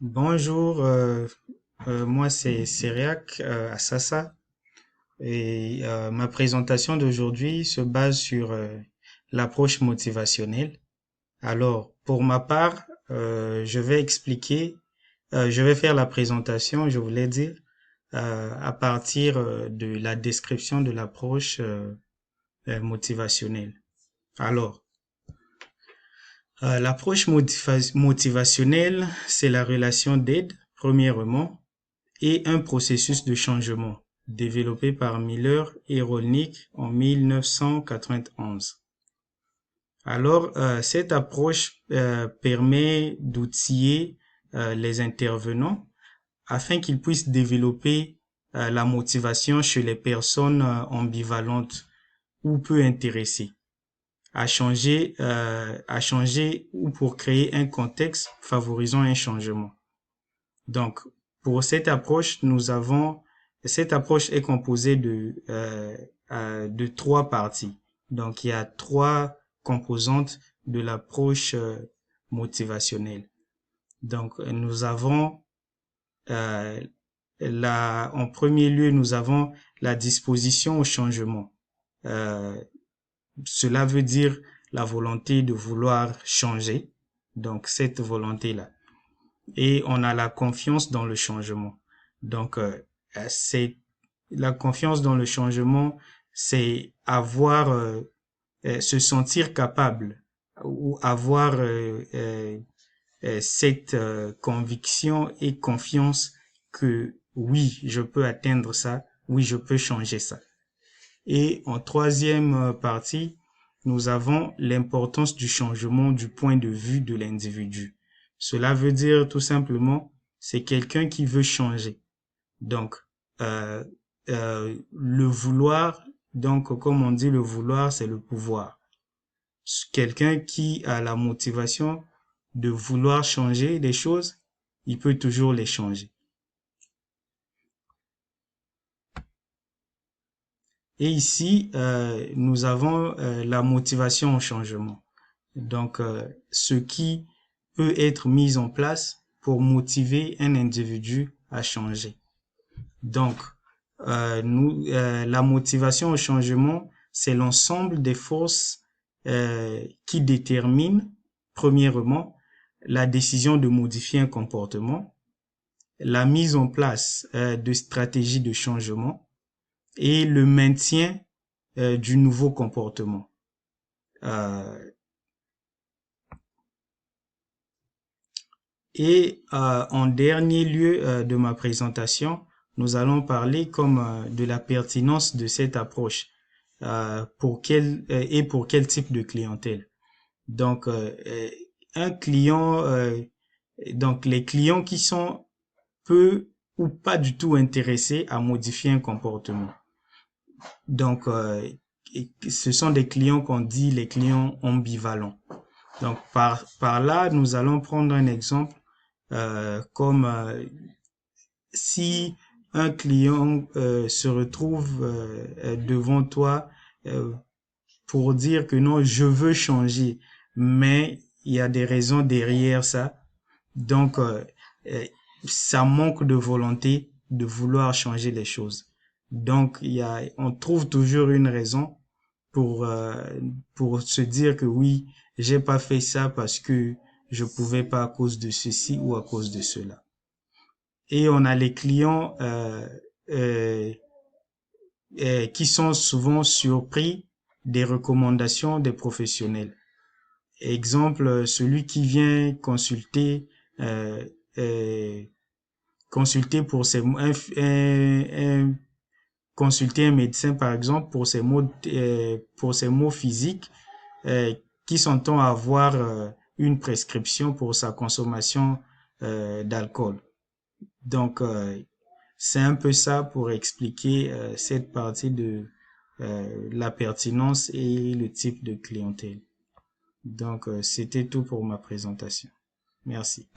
Bonjour, moi c'est Cyriac Assassa et ma présentation d'aujourd'hui se base sur l'approche motivationnelle. Alors, pour ma part, je vais faire la présentation, je voulais dire, à partir de la description de l'approche motivationnelle. Alors, motivationnelle, c'est la relation d'aide, premièrement, et un processus de changement développé par Miller et Rolnick en 1991. Alors, cette approche permet d'outiller les intervenants afin qu'ils puissent développer la motivation chez les personnes ambivalentes ou peu intéressées à changer ou pour créer un contexte favorisant un changement. Donc, pour cette approche est composée de trois parties. Donc, il y a trois composantes de l'approche motivationnelle. Donc, nous avons en premier lieu, nous avons la disposition au changement. Euh, Cela veut dire la volonté de vouloir changer. Donc, cette volonté-là. Et on a la confiance dans le changement. Donc, c'est la confiance dans le changement, c'est se sentir capable ou avoir cette conviction et confiance que oui, je peux atteindre ça, oui, je peux changer ça. Et en troisième partie, nous avons l'importance du changement du point de vue de l'individu. Cela veut dire tout simplement, c'est quelqu'un qui veut changer. Donc, euh, le vouloir, donc comme on dit, le vouloir, c'est le pouvoir. Quelqu'un qui a la motivation de vouloir changer des choses, il peut toujours les changer. Et ici, nous avons la motivation au changement. Donc, ce qui peut être mis en place pour motiver un individu à changer. Donc, la motivation au changement, c'est l'ensemble des forces qui déterminent, premièrement, la décision de modifier un comportement, la mise en place de stratégies de changement et le maintien du nouveau comportement. En dernier lieu de ma présentation, nous allons parler de la pertinence de cette approche pour quel type de clientèle. Donc, un client, donc les clients qui sont peu ou pas du tout intéressés à modifier un comportement. Donc, ce sont des clients qu'on dit les clients ambivalents. Donc, par là, nous allons prendre un exemple comme si un client se retrouve devant toi euh, pour dire que non, je veux changer, mais il y a des raisons derrière ça. Donc, euh, ça manque de volonté de vouloir changer les choses. Donc, on trouve toujours une raison pour euh, pour se dire que oui, j'ai pas fait ça parce que je pouvais pas à cause de ceci ou à cause de cela. Et on a les clients euh, qui sont souvent surpris des recommandations des professionnels. Exemple, celui qui vient euh, euh, consulter consulter un médecin par exemple pour ses maux physiques qui s'entend avoir une prescription pour sa consommation d'alcool. Donc c'est un peu ça pour expliquer cette partie de la pertinence et le type de clientèle. Donc c'était tout pour ma présentation. Merci.